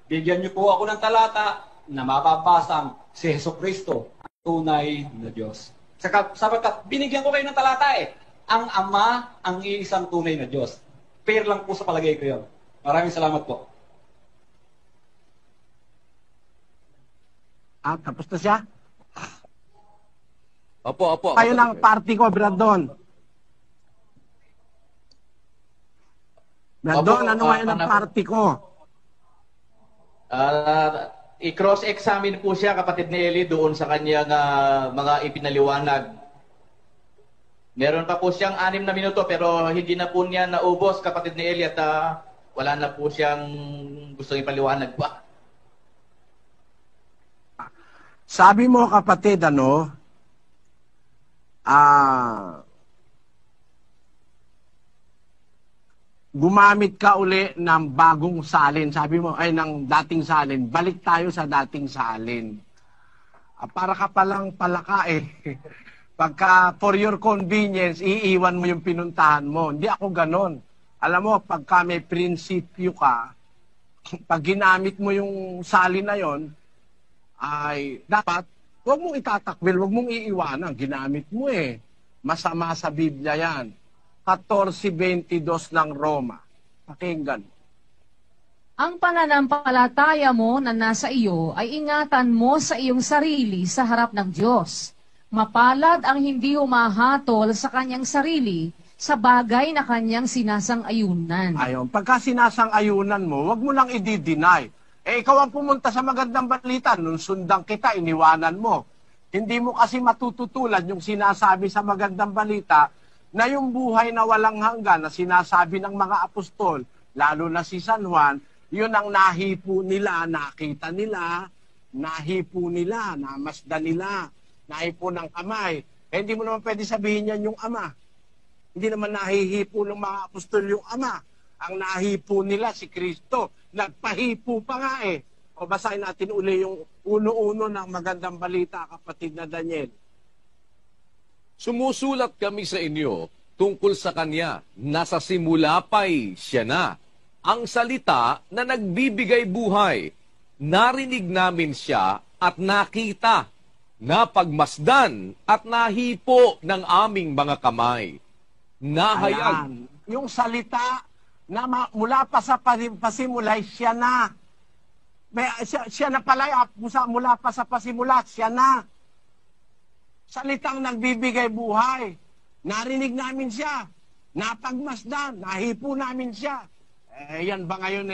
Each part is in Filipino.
Bigyan niyo po ako ng talata na mababasang si Jesucristo ang tunay na Diyos. Sapagkat binigyan ko kayo ng talata eh. Ang Ama ang iisang tunay na Diyos. Fair lang po sa palagay ko yun. Maraming salamat po. Tapos na siya? Opo. Kayo ng party ko, Brandon. Brandon, ano kayo ng party ko? I-cross-examine po siya, kapatid ni Eli, doon sa kanyang mga ipinaliwanag. Meron pa po siyang 6 na minuto, pero hindi na po niya naubos, kapatid ni Eli, at wala na po siyang gustong ipaliwanag pa. Sabi mo, kapatid, gumamit ka uli ng bagong salin. Sabi mo, ay, ng dating salin. Balik tayo sa dating salin. Para ka palang palaka eh. Pagka for your convenience, iiwan mo yung pinuntahan mo. Hindi ako ganon. Alam mo, pagka may prinsipyo ka, pag ginamit mo yung salin na yon, ay dapat, huwag mong itatakbil, huwag mong iiwanan. Ginamit mo eh. Masama sa Biblia yan. 14:22 ng Roma. Pakinggan. Ang pananampalataya mo na nasa iyo ay ingatan mo sa iyong sarili sa harap ng Diyos. Mapalad ang hindi humahatol sa kanyang sarili sa bagay na kanyang sinasang-ayunan. Ayun, pagka sinasang-ayunan mo, huwag mo lang i-deny. Ikaw ang pumunta sa magandang balita, nung sundan kita, iniwanan mo. Hindi mo kasi matututulan yung sinasabi sa magandang balita na yung buhay na walang hanggan na sinasabi ng mga apostol, lalo na si San Juan, yun ang nahipo nila, nakita nila, nahipo nila, namasdan nila, nahipo ng kamay. Hindi mo naman pwede sabihin yan yung Ama. Hindi naman nahihipo ng mga apostol yung Ama. Ang nahipo nila si Kristo. Nagpahipo pa nga eh. O basahin natin uli yung uno-uno ng magandang balita, kapatid na Daniel. Sumusulat kami sa inyo tungkol sa Kanya. Nasa simula pa'y Siya na. Ang salita na nagbibigay buhay. Narinig namin Siya at nakita. Napagmasdan at nahipo ng aming mga kamay. Nahayag. Ayan. Yung salita na mula pa sa pasimulay, Siya na. Siya na pala, mula pa sa pasimula, Siya na. Salitang nagbibigay buhay. Narinig namin Siya. Napagmasdan, nahipo namin Siya. Yan ba ngayon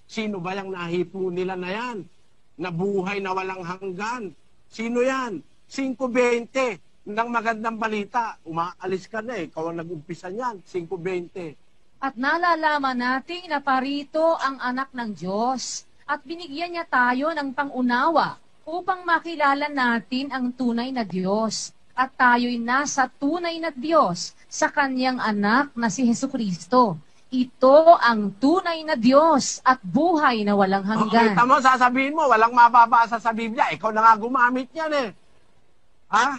sino ba yung nahipo nila na yan? Na buhay na walang hanggan. Sino yan? 5:20 ng magandang balita. Umaalis ka na ikaw ang nag-umpisa niyan. 5:20. At nalalaman natin na parito ang anak ng Diyos at binigyan niya tayo ng pangunawa upang makilala natin ang tunay na Diyos at tayo'y nasa tunay na Diyos sa kanyang anak na si Jesucristo. Ito ang tunay na Diyos at buhay na walang hanggan. Kita mo, sasabihin mo, walang mababasa sa Biblia. Ikaw na nga gumamit yan eh. Ha?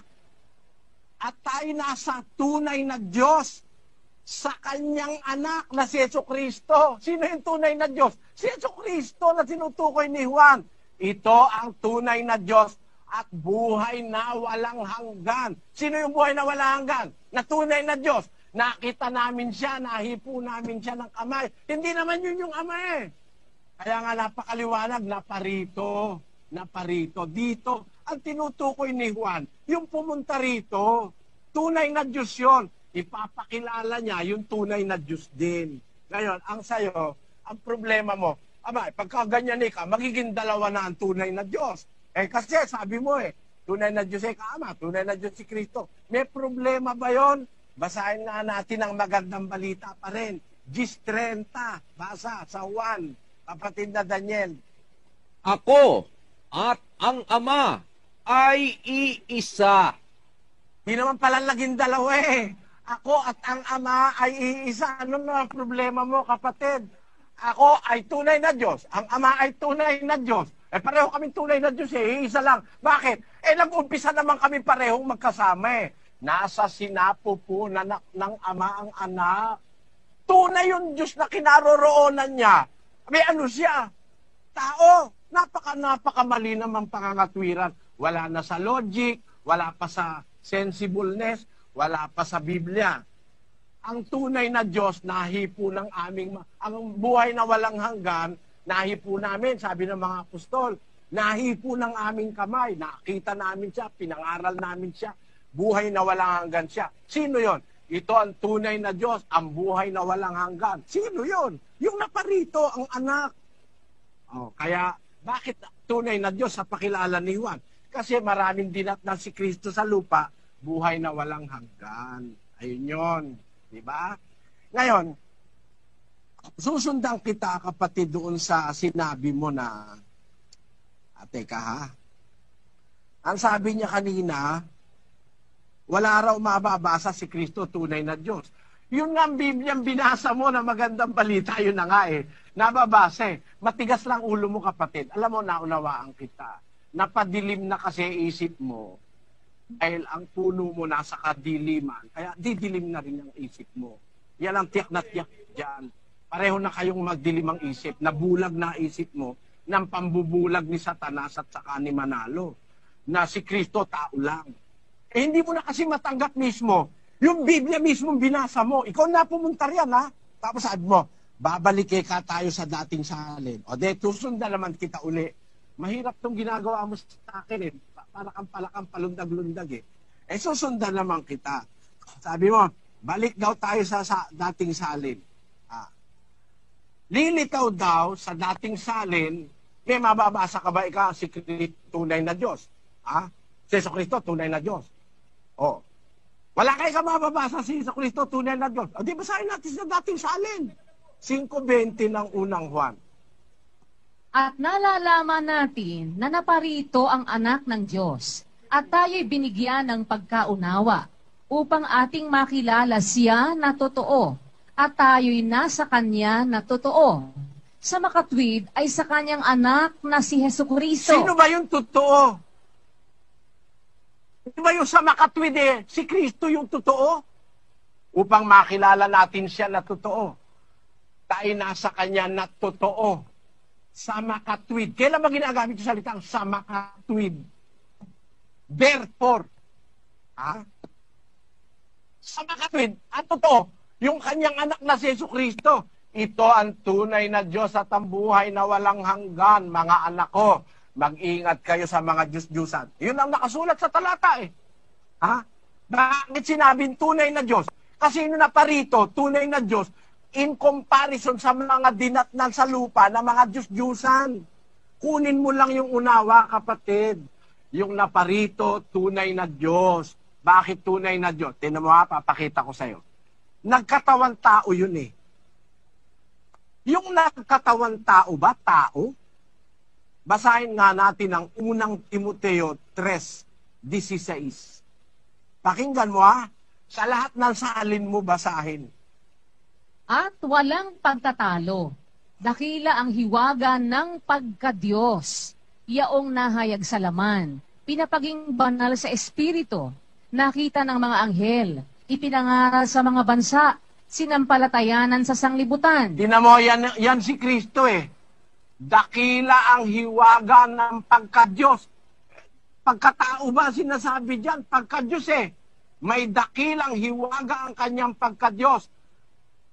At tayo nasa tunay na Diyos sa kanyang anak na si Jesucristo. Sino yung tunay na Diyos? Si Jesucristo na tinutukoy ni Juan. Ito ang tunay na Diyos at buhay na walang hanggan. Sino yung buhay na walang hanggan? Na tunay na Diyos. Nakita namin Siya, nahipo namin Siya ng kamay. Hindi naman yun yung Ama eh. Kaya nga napakaliwanag, naparito. Dito, ang tinutukoy ni Juan, yung pumunta rito, tunay na Diyos yun. Ipapakilala niya yung tunay na Diyos din. Ngayon, ang sayo, ang problema mo, pagka ganyan ka, magiging dalawa na ang tunay na Diyos. Kasi sabi mo tunay na Diyos Ama, tunay na Diyos si Kristo. May problema ba yon? Basahin na natin ang magandang balita pa rin. 10:30, basa sa Juan, kapatid na Daniel. Ako at ang Ama ay iisa. Di naman pala naging dalawa eh. Ako at ang Ama ay iisa. Ano na problema mo, kapatid? Ako ay tunay na Diyos. Ang Ama ay tunay na Diyos. Pareho kaming tunay na Diyos iisa lang. Bakit? Nag-umpisa naman kami parehong magkasama Nasa sinapupo ng Ama ang anak. Tunay yung Diyos na kinaroroonan niya. May ano siya? tao. Napakamali naman pangangatwiran. Wala na sa logic, wala pa sa sensibleness, wala pa sa Biblia. Ang tunay na Diyos, nahipo ng ang buhay na walang hanggan, nahipo namin, sabi ng mga apostol, nahipo ng aming kamay, nakita namin siya, pinangaral namin siya, buhay na walang hanggan siya. Sino yon? Ito ang tunay na Diyos, ang buhay na walang hanggan. Sino yon? Yung naparito, ang anak. Kaya, bakit tunay na Diyos sa pakilala ni Juan? Kasi maraming dinatnan si Kristo sa lupa, buhay na walang hanggan. Ayun yun. Diba? Ngayon, susundan kita, kapatid, doon sa sinabi mo na, teka ha, ang sabi niya kanina, wala raw mababasa si Kristo, tunay na Diyos. Yun nga ang Bibliang binasa mo na magandang balita, yun na nga nababasa Matigas lang ulo mo, kapatid. Alam mo, naunawaan kita. Napadilim na kasi isip mo dahil ang puno mo nasa kadiliman. Kaya didilim na rin ang isip mo. Yan ang tiyak na tiyak dyan. Pareho na kayong magdilim ang isip. Nabulag na isip mo ng pambubulag ni Satanas at saka ni Manalo. Na si Kristo tao lang. Hindi mo na kasi matanggap mismo. Yung Biblia mismo binasa mo. Ikaw na pumunta riyan, ha? Tapos sabi mo, babalik ka tayo sa dating salin. O de, susundan naman kita uli. Mahirap tong ginagawa mo sa akin para kang palakang palundag-lundag susundan naman kita. Sabi mo, balik daw tayo sa dating salin. Lilitaw daw sa dating salin, may mababasa ka ba ikaw si Kristo tunay na Diyos? Si Yesu Kristo tunay na Diyos. Wala kayo ka mababasa si Yesu Kristo tunay na Diyos. Di basahin natin sa dating salin. 5:20 ng unang Juan. At nalalaman natin na naparito ang anak ng Diyos at tayo'y binigyan ng pagkaunawa upang ating makilala siya na totoo at tayo'y nasa kanya na totoo. Sa makatwid ay sa kanyang anak na si Jesucristo. Sino ba yung totoo? Sino ba yung sa makatwid Si Kristo yung totoo? Upang makilala natin siya na totoo. Tayo nasa kanya na totoo. Sa makatwid. Kailan ba ginagamit yung salitang sa makatwid? Therefore, sa makatwid, ang totoo, yung kanyang anak na si Jesucristo, ito ang tunay na Diyos at ang buhay na walang hanggan, mga anak ko. Mag-ingat kayo sa mga Diyos-Diyusan. Yun ang nakasulat sa talata Bakit sinabing tunay na Diyos? Kasi yun na parito, tunay na Diyos, in comparison sa mga dinatnan sa lupa na mga Diyos-Diyusan. Kunin mo lang yung unawa, kapatid. Yung naparito, tunay na Diyos. Bakit tunay na Diyos? Tingnan mo papakita ko sa'yo. Nagkatawan tao yun Yung nagkatawan tao ba? Tao? Basahin nga natin ang unang Timoteo 3:16. Pakinggan mo Sa lahat ng salin mo basahin. At walang pagtatalo. Dakila ang hiwaga ng pagkadiyos. Yaong nahayag sa laman. Pinapaging banal sa espiritu. Nakita ng mga anghel. Ipinangaral sa mga bansa. Sinampalatayanan sa sanglibutan. Tingnan mo, yan si Kristo Dakila ang hiwaga ng pagkadiyos. Pagkatao ba sinasabi dyan? Pagkadiyos May dakilang hiwaga ang kanyang pagkadiyos.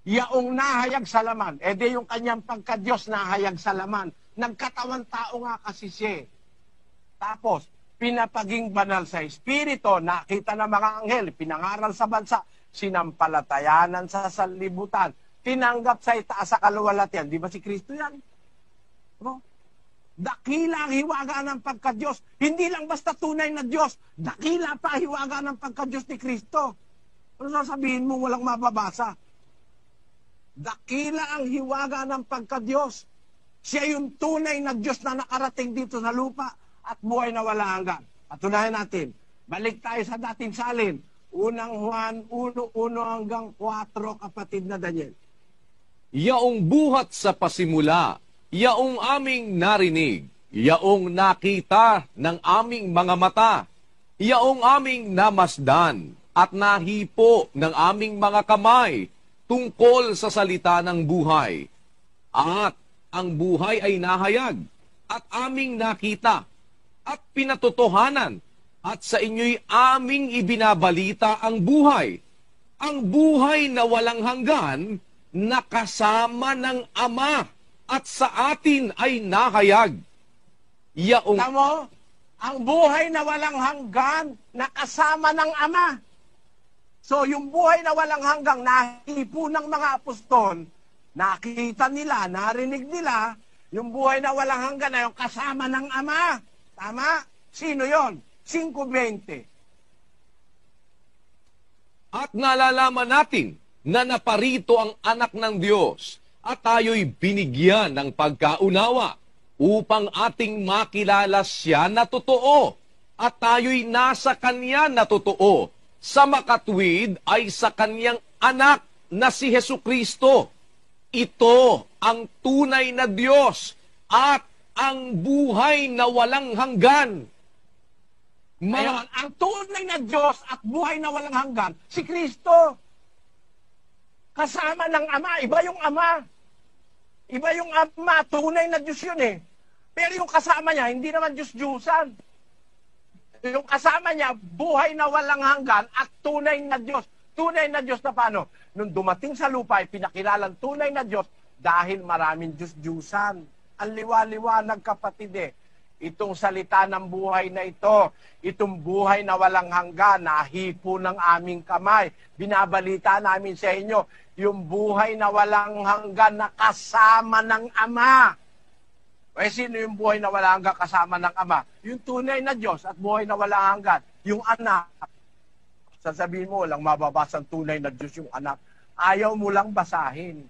Yaong nahayag sa laman. Di yung kanyang pagkadiyos nahayag sa laman. Nagkatawan tao nga kasi siya. Tapos, pinapaging banal sa espiritu, nakita ng mga anghel, pinangaral sa bansa, sinampalatayanan sa sanlibutan, tinanggap sa itaas sa kaluwalhatian. Di ba si Kristo yan? Dakila ang hiwaga ng pagkadiyos. Hindi lang basta tunay na Diyos. Dakila pa ang hiwaga ng pagkadiyos ni Kristo. Ano sasabihin mo walang mababasa? Dakila ang hiwaga ng pagkadiyos. Siya yung tunay na Diyos na nakarating dito sa lupa at buhay na wala hanggan. Patunayan natin. Balik tayo sa dating salin. Unang Juan 1:1 hanggang 4, kapatid na Daniel. Yaong buhat sa pasimula, yaong aming narinig, yaong nakita ng aming mga mata, yaong aming namasdan at nahipo ng aming mga kamay tungkol sa salita ng buhay. At ang buhay ay nahayag, at aming nakita at pinatotohanan at sa inyo'y aming ibinabalita ang buhay na walang hanggan na kasama ng Ama at sa atin ay nahayag. Yaong Alam mo, ang buhay na walang hanggan na kasama ng Ama. So yung buhay na walang hanggang nahipo ng mga apostol, nakita nila, narinig nila, yung buhay na walang hanggan na yung kasama ng Ama. Tama? Sino yon? 5:20. at nalalaman natin na naparito ang anak ng Diyos at tayo'y binigyan ng pagkaunawa upang ating makilala siya na totoo at tayo'y nasa Kanya na totoo. Sa makatwid ay sa Kanyang anak na si Hesukristo. Ito ang tunay na Diyos at ang buhay na walang hanggan. Ngayon, ang tunay na Diyos at buhay na walang hanggan, si Kristo. Kasama ng Ama, iba yung Ama. Iba yung Ama, tunay na Diyos yun eh. Pero yung kasama niya, hindi naman Diyos-Diyusan. Yung kasama niya, buhay na walang hanggan at tunay na Diyos. Tunay na Diyos na paano? Nung dumating sa lupa, ay pinakilalang tunay na Diyos dahil maraming Diyos-Diyusan. Ang liwa-liwanag, kapatid eh. Itong salita ng buhay na ito, itong buhay na walang hanggan, nahipo ng aming kamay. Binabalita namin sa inyo, yung buhay na walang hanggan na kasama ng Ama. Eh, sino yung buhay na walang hanggan kasama ng Ama? Yung tunay na Diyos at buhay na walang hanggan, yung anak. Sasabihin mo, walang mababasang tunay na Diyos yung anak. Ayaw mo lang basahin.